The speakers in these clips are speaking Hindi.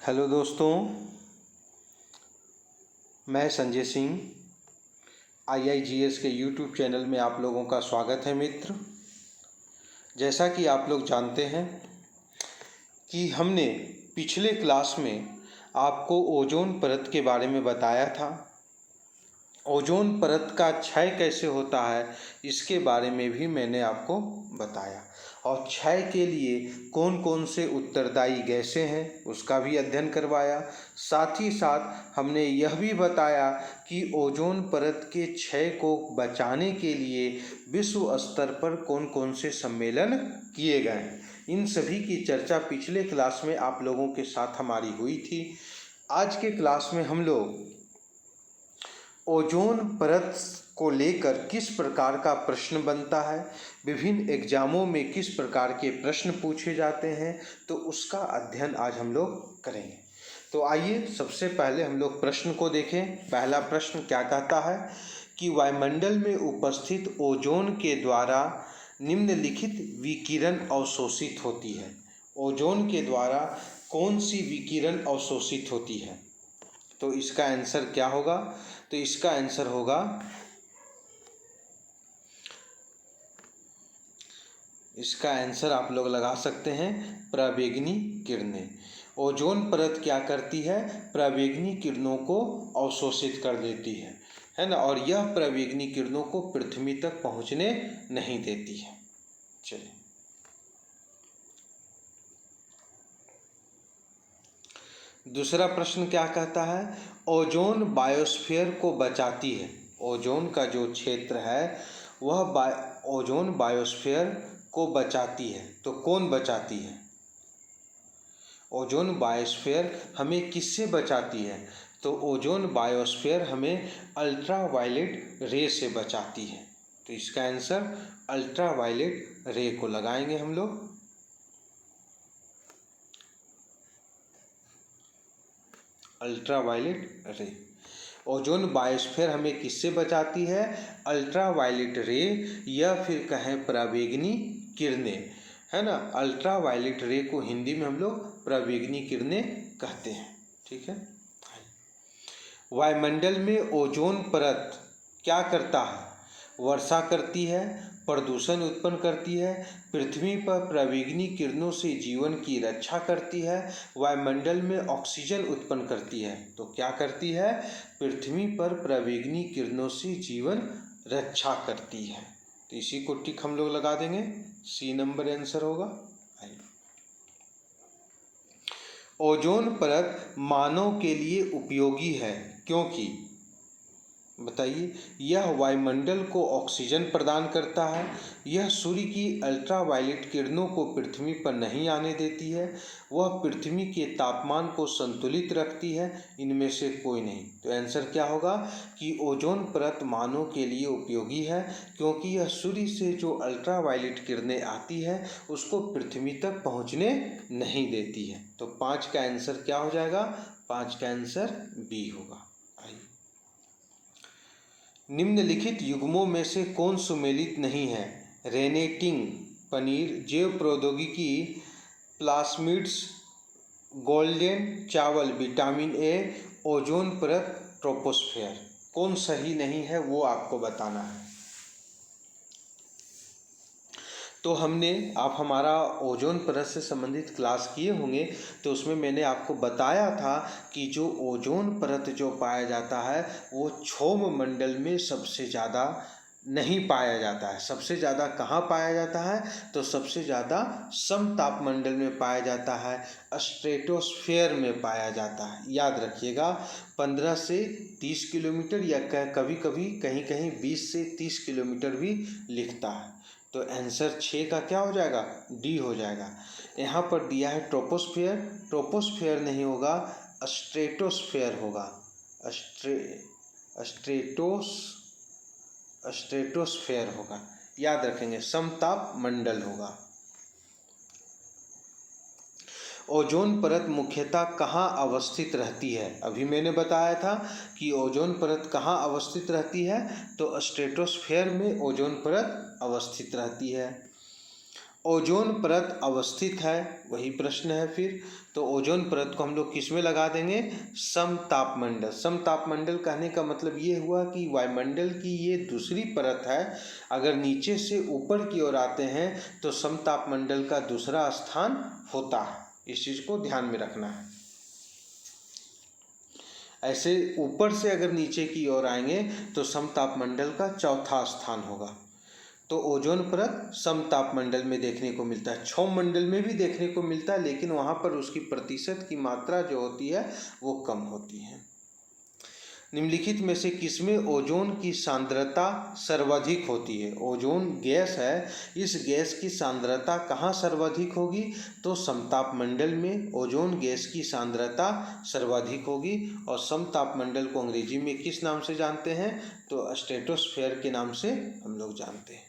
हेलो दोस्तों, मैं संजय सिंह IIGS के यूट्यूब चैनल में आप लोगों का स्वागत है। मित्र, जैसा कि आप लोग जानते हैं कि हमने पिछले क्लास में आपको ओजोन परत के बारे में बताया था। ओजोन परत का क्षय कैसे होता है इसके बारे में भी मैंने आपको बताया, और क्षय के लिए कौन कौन से उत्तरदायी गैसें हैं उसका भी अध्ययन करवाया। साथ ही साथ हमने यह भी बताया कि ओजोन परत के क्षय को बचाने के लिए विश्व स्तर पर कौन कौन से सम्मेलन किए गए हैं। इन सभी की चर्चा पिछले क्लास में आप लोगों के साथ हमारी हुई थी। आज के क्लास में हम लोग ओजोन परत को लेकर किस प्रकार का प्रश्न बनता है, विभिन्न एग्जामों में किस प्रकार के प्रश्न पूछे जाते हैं, तो उसका अध्ययन आज हम लोग करेंगे। तो आइए सबसे पहले हम लोग प्रश्न को देखें। पहला प्रश्न क्या कहता है कि वायुमंडल में उपस्थित ओजोन के द्वारा निम्नलिखित विकिरण अवशोषित होती है। ओजोन के द्वारा कौन सी विकिरण अवशोषित होती है? तो इसका आंसर क्या होगा? तो इसका आंसर होगा, इसका आंसर आप लोग लगा सकते हैं प्रवेगिनी किरणें। ओजोन परत क्या करती है? प्रवेगिनी किरणों को अवशोषित कर देती है ना, और यह प्रवेगिनी किरणों को पृथ्वी तक पहुंचने नहीं देती है। चलिए, दूसरा प्रश्न क्या कहता है? ओजोन बायोस्फीयर को बचाती है। ओजोन का जो क्षेत्र है वह ओजोन बायोस्फीयर को बचाती है। तो कौन बचाती है? ओजोन बायोस्फीयर हमें किससे बचाती है? तो ओजोन बायोस्फीयर हमें अल्ट्रावायलेट रे से बचाती है। तो इसका आंसर अल्ट्रावायलेट रे को लगाएंगे हम लोग। अल्ट्रावायलेट रे, ओजोन बायोस्फीयर हमें किससे बचाती है? अल्ट्रावायलेट रे या फिर कहें प्रवेगिनी किरणें, है ना। अल्ट्रावायलेट रे को हिंदी में हम लोग प्रवेगिनी किरणें कहते हैं। ठीक है। वायुमंडल में ओजोन परत क्या करता है? वर्षा करती है, प्रदूषण उत्पन्न करती है, पृथ्वी पर प्रवेगिनी किरणों से जीवन की रक्षा करती है, वायुमंडल में ऑक्सीजन उत्पन्न करती है। तो क्या करती है? पृथ्वी पर प्रवेगिनी किरणों से जीवन रक्षा करती है। तो इसी को टिक हम लोग लगा देंगे, सी नंबर आंसर होगा। ओजोन परत मानव के लिए उपयोगी है क्योंकि, बताइए, यह वायुमंडल को ऑक्सीजन प्रदान करता है, यह सूर्य की अल्ट्रावायलेट किरणों को पृथ्वी पर नहीं आने देती है, वह पृथ्वी के तापमान को संतुलित रखती है। इनमें से कोई नहीं। तो आंसर क्या होगा कि ओजोन परत मानव के लिए उपयोगी है क्योंकि यह सूर्य से जो अल्ट्रावायलेट किरणें आती है उसको पृथ्वी तक पहुँचने नहीं देती है। तो 5 का आंसर क्या हो जाएगा? 5 का आंसर बी होगा। निम्नलिखित युग्मों में से कौन सुमेलित नहीं है? रेनेटिंग पनीर, जैव प्रौद्योगिकी, प्लास्मिड्स, गोल्डन चावल, विटामिन ए, ओजोन परत, ट्रोपोस्फेयर। कौन सही नहीं है वो आपको बताना है। तो आप हमारा ओजोन परत से संबंधित क्लास किए होंगे, तो उसमें मैंने आपको बताया था कि जो ओजोन परत जो पाया जाता है वो क्षौम मंडल में सबसे ज़्यादा नहीं पाया जाता है। सबसे ज़्यादा कहाँ पाया जाता है? तो सबसे ज़्यादा समताप मंडल में पाया जाता है, स्ट्रेटोस्फेयर में पाया जाता है। याद रखिएगा, 15 से 30 किलोमीटर या कभी कभी कहीं कहीं 20 से 30 किलोमीटर भी लिखता है। तो आंसर 6 का क्या हो जाएगा? डी हो जाएगा। यहाँ पर दिया है ट्रोपोस्फेयर, ट्रोपोस्फेयर नहीं होगा, स्ट्रेटोस्फेयर होगा। स्ट्रेटोस्फेयर होगा। याद रखेंगे, समताप मंडल होगा। ओजोन परत मुख्यतः कहाँ अवस्थित रहती है? अभी मैंने बताया था कि ओजोन परत कहाँ अवस्थित रहती है, तो स्ट्रेटोस्फेयर में ओजोन परत अवस्थित रहती है। ओजोन परत अवस्थित है, वही प्रश्न है फिर। तो ओजोन परत को हम लोग किस में लगा देंगे? समतापमंडल। समतापमंडल कहने का मतलब ये हुआ कि वायुमंडल की ये दूसरी परत है। अगर नीचे से ऊपर की ओर आते हैं तो समतापमंडल का दूसरा स्थान होता है। इस चीज़ को ध्यान में रखना है। ऐसे ऊपर से अगर नीचे की ओर आएंगे तो समतापमंडल का चौथा स्थान होगा। तो ओजोन परत समतापमंडल में देखने को मिलता है। क्षौम मंडल में भी देखने को मिलता है, लेकिन वहाँ पर उसकी प्रतिशत की मात्रा जो होती है वो कम होती है। निम्नलिखित में से किसमें ओजोन की सांद्रता सर्वाधिक होती है? ओजोन गैस है, इस गैस की सांद्रता कहाँ सर्वाधिक होगी? तो समतापमंडल में ओजोन गैस की सांद्रता सर्वाधिक होगी। और समतापमंडल को अंग्रेजी में किस नाम से जानते हैं? तो स्ट्रेटोस्फेयर के नाम से हम लोग जानते हैं।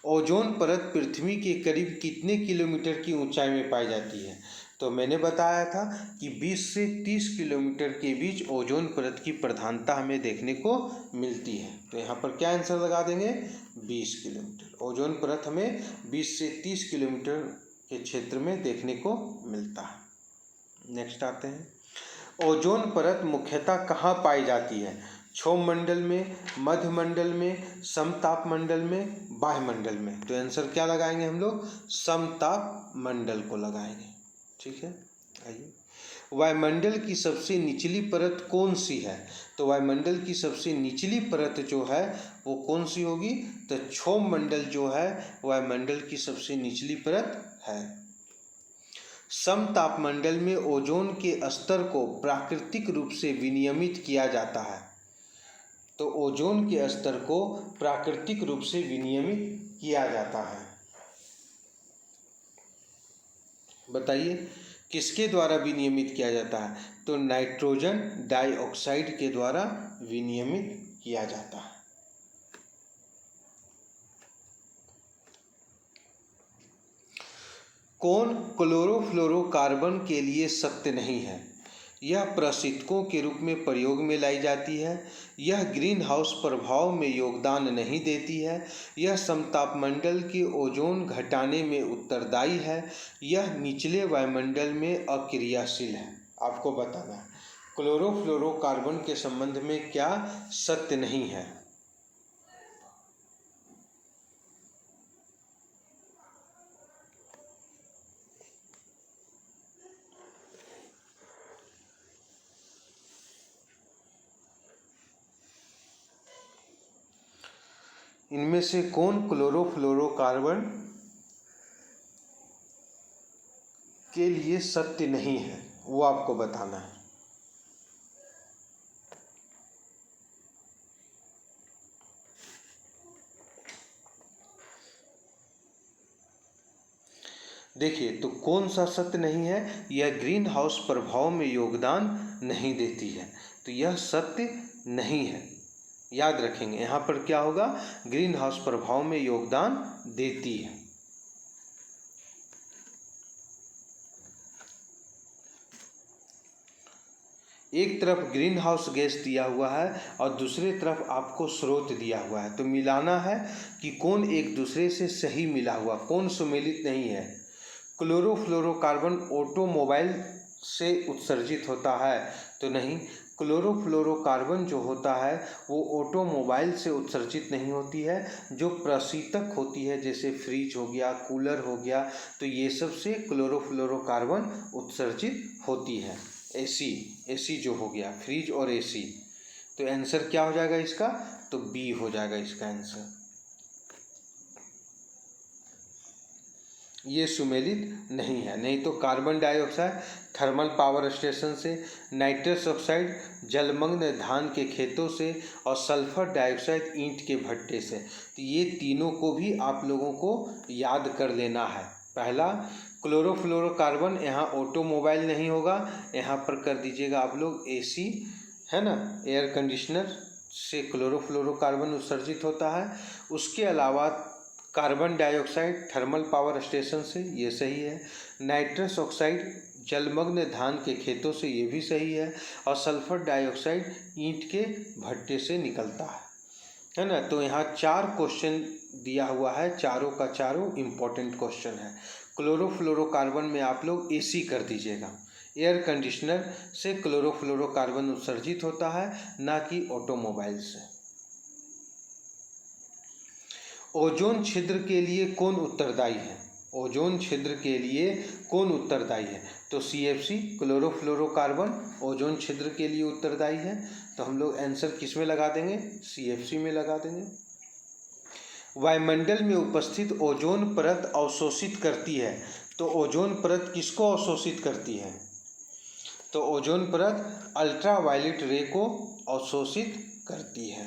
ओजोन परत पृथ्वी के करीब कितने किलोमीटर की ऊंचाई में पाई जाती है? तो मैंने बताया था कि 20 से 30 किलोमीटर के बीच ओजोन परत की प्रधानता हमें देखने को मिलती है। तो यहाँ पर क्या आंसर लगा देंगे? 20 किलोमीटर। ओजोन परत हमें 20 से 30 किलोमीटर के क्षेत्र में देखने को मिलता है। नेक्स्ट आते हैं, ओजोन परत मुख्यतः कहाँ पाई जाती है? क्षौम मंडल में, मध्य मंडल में, समताप मंडल में, वायुमंडल में। तो आंसर क्या लगाएंगे हम लोग? समताप मंडल को लगाएंगे। ठीक है, आइए। वायुमंडल की सबसे निचली परत कौन सी है? तो वायुमंडल की सबसे निचली परत जो है वो कौन सी होगी? तो क्षौम मंडल जो है वायुमंडल की सबसे निचली परत है। समतापमंडल में ओजोन के स्तर को प्राकृतिक रूप से विनियमित किया जाता है। तो ओजोन के स्तर को प्राकृतिक रूप से विनियमित किया जाता है। बताइए किसके द्वारा विनियमित किया जाता है? तो नाइट्रोजन डाइऑक्साइड के द्वारा विनियमित किया जाता है। कौन क्लोरोफ्लोरोकार्बन के लिए सत्य नहीं है? यह प्रशीतकों के रूप में प्रयोग में लाई जाती है। यह ग्रीन हाउस प्रभाव में योगदान नहीं देती है। यह समतापमंडल के ओजोन घटाने में उत्तरदायी है। यह निचले वायुमंडल में अक्रियाशील है। आपको बताना है क्लोरोफ्लोरोकार्बन के संबंध में क्या सत्य नहीं है। इनमें से कौन क्लोरोफ्लोरोकार्बन के लिए सत्य नहीं है वो आपको बताना है। देखिए तो कौन सा सत्य नहीं है? यह ग्रीन हाउस प्रभाव में योगदान नहीं देती है। तो यह सत्य नहीं है, याद रखेंगे। यहाँ पर क्या होगा? ग्रीन हाउस प्रभाव में योगदान देती है। एक तरफ ग्रीन हाउस गैस दिया हुआ है और दूसरी तरफ आपको स्रोत दिया हुआ है, तो मिलाना है कि कौन एक दूसरे से सही मिला हुआ, कौन सुमेलित नहीं है। क्लोरोफ्लोरोकार्बन ऑटोमोबाइल से उत्सर्जित होता है? तो नहीं, क्लोरोफ्लोरोकार्बन जो होता है वो ऑटोमोबाइल से उत्सर्जित नहीं होती है। जो प्रशीतक होती है जैसे फ्रिज हो गया, कूलर हो गया, तो ये सब से क्लोरोफ्लोरोकार्बन उत्सर्जित होती है। एसी जो हो गया, फ्रिज और एसी। तो आंसर क्या हो जाएगा इसका? तो बी हो जाएगा इसका आंसर। ये सुमेलित नहीं है। नहीं तो carbon dioxide thermal power station से, नाइट्रस ऑक्साइड जलमग्न धान के खेतों से, और सल्फर डाइऑक्साइड ईंट के भट्टे से। तो ये तीनों को भी आप लोगों को याद कर लेना है। पहला क्लोरोफ्लोरोकार्बन, यहाँ ऑटोमोबाइल नहीं होगा, यहाँ पर कर दीजिएगा आप लोग एसी, है ना, एयर कंडीशनर से क्लोरोफ्लोरोकार्बन उत्सर्जित होता है। उसके अलावा carbon dioxide thermal power station से, ये सही है। नाइट्रस ऑक्साइड जलमग्न धान के खेतों से, ये भी सही है। और सल्फर डाइऑक्साइड ईंट के भट्टे से निकलता है ना। तो यहाँ 4 क्वेश्चन दिया हुआ है, चारों का चारों इम्पोर्टेंट क्वेश्चन है। क्लोरोफ्लोरोकार्बन में आप लोग एसी कर दीजिएगा। एयर कंडीशनर से क्लोरोफ्लोरोकार्बन उत्सर्जित होता है, ना कि ऑटोमोबाइल से। ओजोन छिद्र के लिए कौन उत्तरदायी है? ओजोन छिद्र के लिए कौन उत्तरदायी है? तो CFC क्लोरोफ्लोरोकार्बन ओजोन छिद्र के लिए उत्तरदायी है। तो हम लोग आंसर किस में लगा देंगे? CFC में लगा देंगे। वायुमंडल में उपस्थित ओजोन परत अवशोषित करती है। तो ओजोन परत किसको अवशोषित करती है? तो ओजोन परत अल्ट्रावायलेट रे को अवशोषित करती है।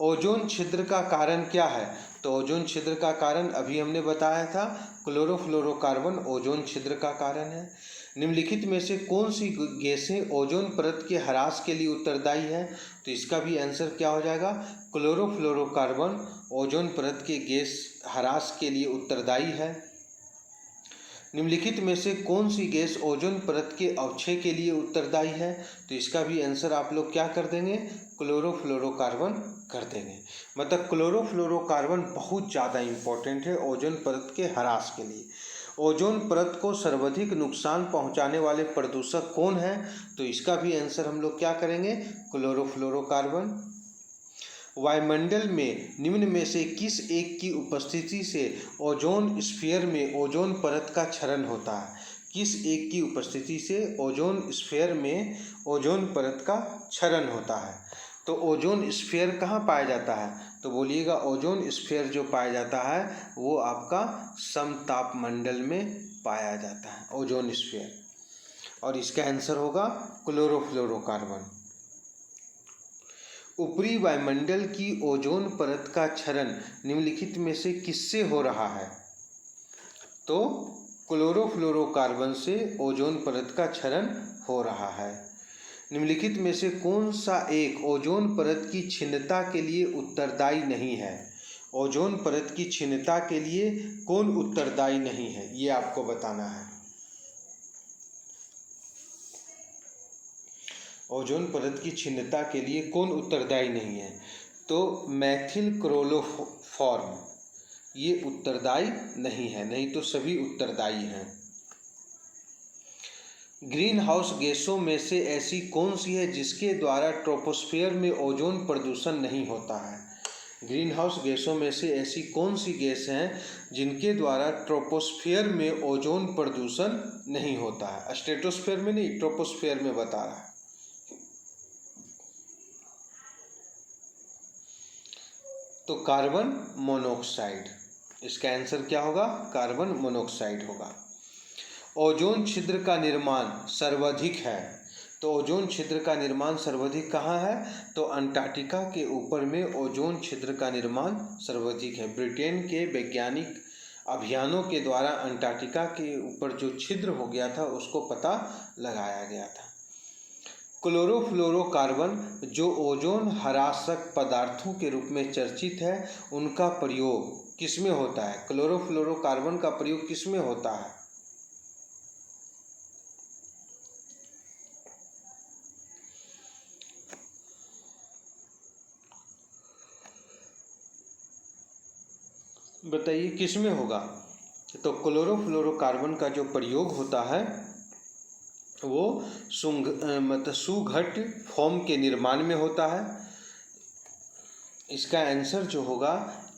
ओजोन छिद्र का कारण क्या है? तो ओजोन छिद्र का कारण अभी हमने बताया था, क्लोरोफ्लोरोकार्बन ओजोन छिद्र का कारण है। निम्नलिखित में से कौन सी गैसें ओजोन परत के ह्रास के लिए उत्तरदायी है? तो इसका भी आंसर क्या हो जाएगा? क्लोरोफ्लोरोकार्बन ओजोन परत के गैस ह्रास के लिए उत्तरदायी है। निम्नलिखित में से कौन सी गैस ओजोन परत के अवक्षय के लिए उत्तरदायी है? तो इसका भी आंसर आप लोग क्या कर देंगे? क्लोरोफ्लोरोकार्बन कर देंगे। मतलब क्लोरोफ्लोरोकार्बन बहुत ज़्यादा इम्पोर्टेंट है ओजोन परत के ह्रास के लिए। ओजोन परत को सर्वाधिक नुकसान पहुंचाने वाले प्रदूषक कौन है? तो इसका भी आंसर हम लोग क्या करेंगे? क्लोरोफ्लोरोकार्बन। वायुमंडल में निम्न में से किस एक की उपस्थिति से ओजोन स्फीयर में ओजोन परत का क्षरण होता है? किस एक की उपस्थिति से ओजोन स्फीयर में ओजोन परत का क्षरण होता है? तो ओजोन स्फीयर कहाँ पाया जाता है? तो बोलिएगा ओजोन स्फीयर जो पाया जाता है वो आपका समतापमंडल में पाया जाता है, ओजोन स्फीयर। और इसका आंसर होगा क्लोरोफ्लोरोकार्बन। ऊपरी वायुमंडल की ओजोन परत का क्षरण निम्नलिखित में से किससे हो रहा है? तो क्लोरोफ्लोरोकार्बन से ओजोन परत का क्षरण हो रहा है। निम्नलिखित में से कौन सा एक ओजोन परत की क्षीणता के लिए उत्तरदायी नहीं है? ओजोन परत की क्षीणता के लिए कौन उत्तरदायी नहीं है, ये आपको बताना है। ओजोन परत की क्षीणता के लिए कौन उत्तरदायी नहीं है? तो मैथिल क्लोरोफॉर्म ये उत्तरदायी नहीं है, नहीं तो सभी उत्तरदायी हैं। ग्रीन हाउस गैसों में से ऐसी कौन सी है जिसके द्वारा ट्रोपोस्फियर में ओजोन प्रदूषण नहीं होता है? ग्रीन हाउस गैसों में से ऐसी कौन सी गैस हैं जिनके द्वारा ट्रोपोस्फियर में ओजोन प्रदूषण नहीं होता है? स्ट्रेटोस्फियर में नहीं, ट्रोपोस्फियर में बता रहा है। तो कार्बन मोनोऑक्साइड, इसका आंसर क्या होगा? कार्बन मोनोऑक्साइड होगा। ओजोन छिद्र का निर्माण सर्वाधिक है। तो ओजोन छिद्र का निर्माण सर्वाधिक कहाँ है? तो अंटार्कटिका के ऊपर में ओजोन छिद्र का निर्माण सर्वाधिक है। ब्रिटेन के वैज्ञानिक अभियानों के द्वारा अंटार्कटिका के ऊपर जो छिद्र हो गया था उसको पता लगाया गया था। क्लोरोफ्लोरोकार्बन जो ओजोन ह्रासक पदार्थों के रूप में चर्चित है, उनका प्रयोग किस में होता है? क्लोरोफ्लोरोकार्बन का प्रयोग किस में होता है? बताइए किस में होगा? तो क्लोरोफ्लोरोकार्बन का जो प्रयोग होता है वो सुघट फॉर्म के निर्माण में होता है। इसका आंसर जो होगा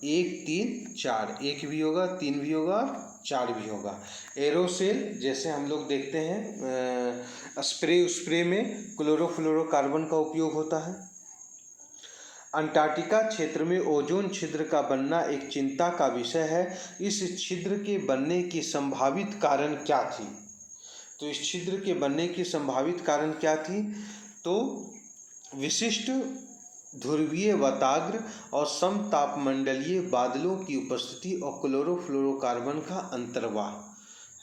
1, 3, 4, 1 भी होगा, 3 भी होगा, 4 भी होगा। एरोसेल जैसे हम लोग देखते हैं स्प्रे में क्लोरोफ्लोरोकार्बन का उपयोग होता है। अंटार्कटिका क्षेत्र में ओजोन छिद्र का बनना एक चिंता का विषय है। इस छिद्र के बनने की संभावित कारण क्या थी? तो इस छिद्र के बनने की संभावित कारण क्या थी? तो विशिष्ट ध्रुवीय वाताग्र और समतापमंडलीय बादलों की उपस्थिति और क्लोरोफ्लोरोकार्बन का अंतर्वाह,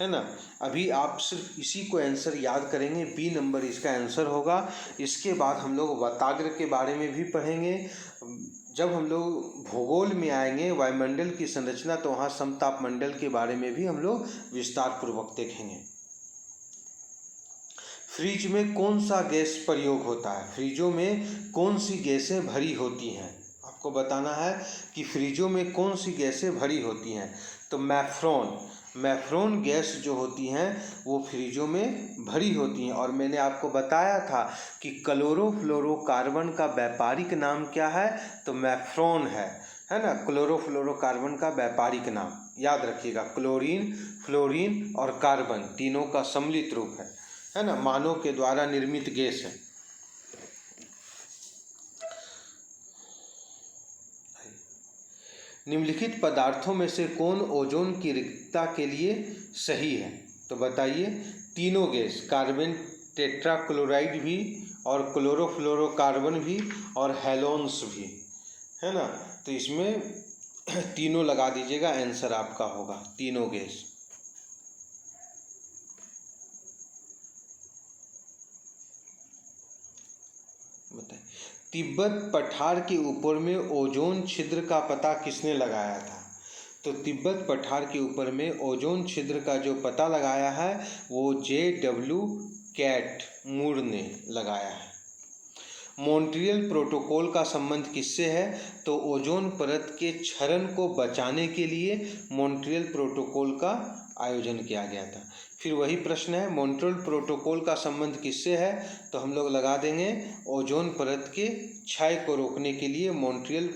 है ना। अभी आप सिर्फ इसी को आंसर याद करेंगे, बी नंबर इसका आंसर होगा। इसके बाद हम लोग वाताग्र के बारे में भी पढ़ेंगे। जब हम लोग भूगोल में आएंगे वायुमंडल की संरचना, तो वहाँ समतापमंडल के बारे में भी हम लोग विस्तार पूर्वक देखेंगे। फ्रिज में कौन सा गैस प्रयोग होता है? फ्रिजों में कौन सी गैसें भरी होती हैं? आपको बताना है कि फ्रिजों में कौन सी गैसें भरी होती हैं। तो मैफ्रॉन गैस जो होती हैं वो फ्रिजों में भरी होती हैं। और मैंने आपको बताया था कि क्लोरोफ्लोरोकार्बन का व्यापारिक नाम क्या है, तो मैफ्रॉन है ना। क्लोरोफ्लोरोकार्बन का व्यापारिक नाम याद रखिएगा, क्लोरीन, फ्लोरीन और कार्बन तीनों का सम्मिलित रूप है ना, मानव के द्वारा निर्मित गैस है। निम्नलिखित पदार्थों में से कौन ओजोन की रिक्तता के लिए सही है, तो बताइए। तीनों गैस, कार्बन टेट्राक्लोराइड भी और क्लोरोफ्लोरोकार्बन भी और हैलोन्स भी, है ना। तो इसमें तीनों लगा दीजिएगा, आंसर आपका होगा तीनों गैस। बताइए, तिब्बत पठार के ऊपर में ओजोन छिद्र का पता किसने लगाया था। तो तिब्बत पठार के ऊपर में ओजोन छिद्र का जो पता लगाया है वो J.W. कैटमूर ने लगाया है। मॉन्ट्रियल प्रोटोकॉल का संबंध किससे है, तो ओजोन परत के क्षरण को बचाने के लिए मॉन्ट्रियल प्रोटोकॉल का आयोजन किया गया था। फिर वही प्रश्न है, मॉन्ट्रियल प्रोटोकॉल का संबंध किससे है, तो हम लोग लगा देंगे ओजोन परत के क्षय को रोकने के लिए मॉन्ट्रियल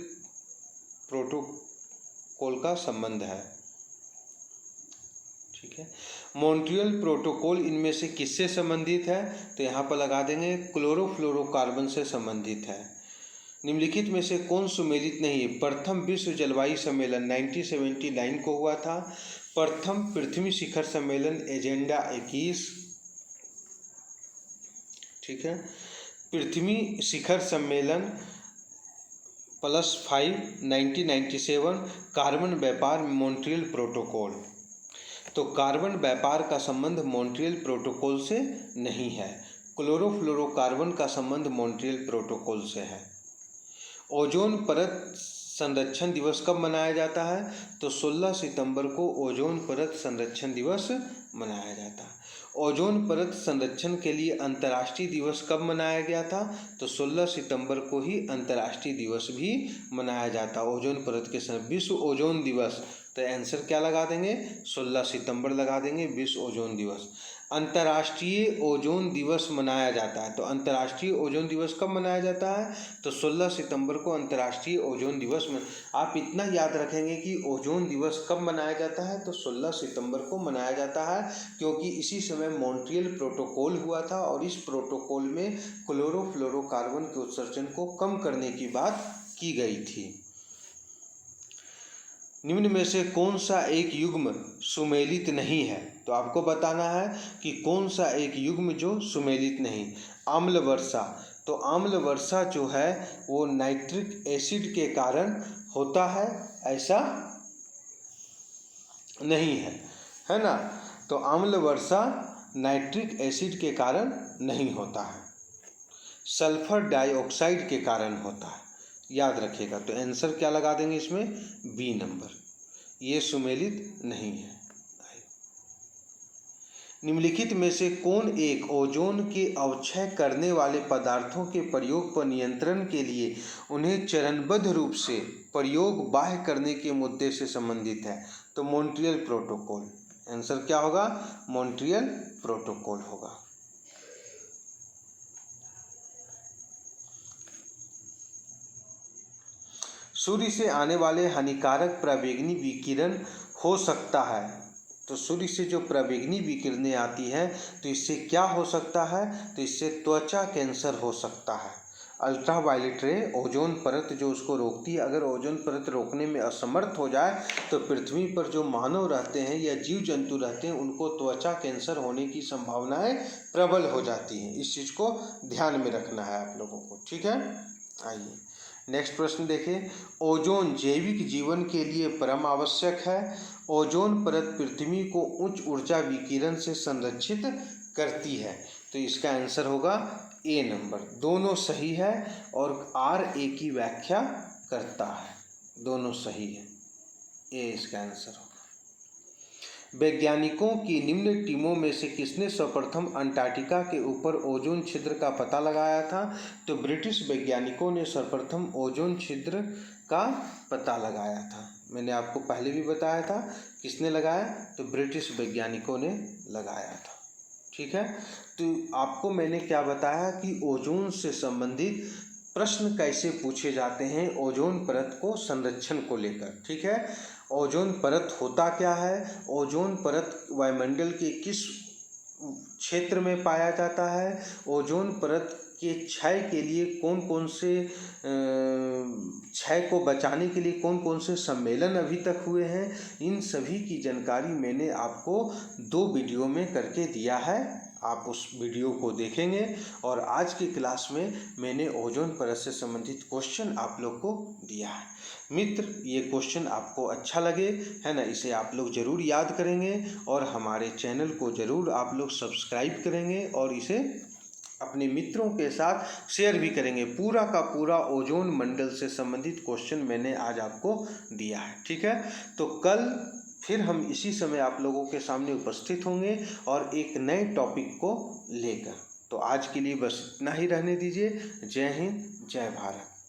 प्रोटोकॉल का संबंध है। ठीक है, मॉन्ट्रियल प्रोटोकॉल इनमें से किससे संबंधित है, तो यहाँ पर लगा देंगे क्लोरोफ्लोरोकार्बन से संबंधित है। निम्नलिखित में से कौन सुमेलित नहीं है। प्रथम विश्व जलवायु सम्मेलन 1979 को हुआ था। प्रथम पृथ्वी शिखर सम्मेलन एजेंडा 21, ठीक है। पृथ्वी शिखर सम्मेलन +5 1997। कार्बन व्यापार मॉन्ट्रियल प्रोटोकॉल, तो कार्बन व्यापार का संबंध मॉन्ट्रियल प्रोटोकॉल से नहीं है। क्लोरोफ्लोरोकार्बन का संबंध मॉन्ट्रियल प्रोटोकॉल से है। ओजोन परत संरक्षण दिवस कब मनाया जाता है, तो 16 सितंबर को ओजोन परत संरक्षण दिवस मनाया जाता है। ओजोन परत संरक्षण के लिए अंतर्राष्ट्रीय दिवस कब मनाया गया था, तो 16 सितंबर को ही अंतर्राष्ट्रीय दिवस भी मनाया जाता है ओजोन परत के विश्व ओजोन दिवस। तो आंसर क्या लगा देंगे, 16 सितंबर लगा देंगे, विश्व ओजोन दिवस। अंतर्राष्ट्रीय ओजोन दिवस मनाया जाता है, तो अंतर्राष्ट्रीय ओजोन दिवस कब मनाया जाता है, तो 16 सितंबर को अंतर्राष्ट्रीय ओजोन दिवस में। आप इतना याद रखेंगे कि ओजोन दिवस कब मनाया जाता है, तो 16 सितंबर को मनाया जाता है, क्योंकि इसी समय मॉन्ट्रियल प्रोटोकॉल हुआ था और इस प्रोटोकॉल में क्लोरोफ्लोरोकार्बन के उत्सर्जन को कम करने की बात की गई थी। निम्न में से कौन सा एक युग्म सुमेलित नहीं है, तो आपको बताना है कि कौन सा एक युग्म जो सुमेलित नहीं। आम्ल वर्षा, तो आम्ल वर्षा जो है वो नाइट्रिक एसिड के कारण होता है, ऐसा नहीं है ना। तो आम्ल वर्षा नाइट्रिक एसिड के कारण नहीं होता है, सल्फर डाइऑक्साइड के कारण होता है, याद रखिएगा। तो आंसर क्या लगा देंगे इसमें, बी नंबर, ये सुमेलित नहीं है। निम्नलिखित में से कौन एक ओजोन के अवक्षय करने वाले पदार्थों के प्रयोग पर नियंत्रण के लिए उन्हें चरणबद्ध रूप से प्रयोग बाह्य करने के मुद्दे से संबंधित है, तो मॉन्ट्रियल प्रोटोकॉल। आंसर क्या होगा, मॉन्ट्रियल प्रोटोकॉल होगा। सूर्य से आने वाले हानिकारक पराबैंगनी विकिरण हो सकता है, तो सूर्य से जो पराबैंगनी विकिरणें आती हैं तो इससे क्या हो सकता है, तो इससे त्वचा कैंसर हो सकता है। अल्ट्रावायलेट रे ओजोन परत जो उसको रोकती है, अगर ओजोन परत रोकने में असमर्थ हो जाए तो पृथ्वी पर जो मानव रहते हैं या जीव जंतु रहते हैं उनको त्वचा कैंसर होने की संभावनाएं प्रबल हो जाती हैं। इस चीज़ को ध्यान में रखना है आप लोगों को, ठीक है। आइए नेक्स्ट प्रश्न देखिए, ओजोन जैविक जीवन के लिए परम आवश्यक है। ओजोन परत पृथ्वी को उच्च ऊर्जा विकिरण से संरक्षित करती है, तो इसका आंसर होगा ए नंबर। दोनों सही है और आर ए की व्याख्या करता है, दोनों सही है, ए इसका आंसर होगा। वैज्ञानिकों की निम्न टीमों में से किसने सर्वप्रथम अंटार्कटिका के ऊपर ओजोन छिद्र का पता लगाया था? तो ब्रिटिश वैज्ञानिकों ने सर्वप्रथम ओजोन छिद्र का पता लगाया था। मैंने आपको पहले भी बताया था किसने लगाया, तो ब्रिटिश वैज्ञानिकों ने लगाया था। ठीक है, तो आपको मैंने क्या बताया कि ओजोन से संबंधित प्रश्न कैसे पूछे जाते हैं ओजोन परत को संरक्षण को लेकर। ठीक है, ओजोन परत होता क्या है, ओजोन परत वायुमंडल के किस क्षेत्र में पाया जाता है, ओजोन परत के क्षय के लिए कौन कौन से क्षय को बचाने के लिए कौन कौन से सम्मेलन अभी तक हुए हैं, इन सभी की जानकारी मैंने आपको 2 वीडियो में करके दिया है। आप उस वीडियो को देखेंगे और आज की क्लास में मैंने ओजोन परत से संबंधित क्वेश्चन आप लोग को दिया है। मित्र, ये क्वेश्चन आपको अच्छा लगे है ना, इसे आप लोग ज़रूर याद करेंगे और हमारे चैनल को ज़रूर आप लोग सब्सक्राइब करेंगे और इसे अपने मित्रों के साथ शेयर भी करेंगे। पूरा का पूरा ओजोन मंडल से संबंधित क्वेश्चन मैंने आज आपको दिया है। ठीक है, तो कल फिर हम इसी समय आप लोगों के सामने उपस्थित होंगे और एक नए टॉपिक को लेकर। तो आज के लिए बस इतना ही रहने दीजिए। जय हिंद, जय भारत।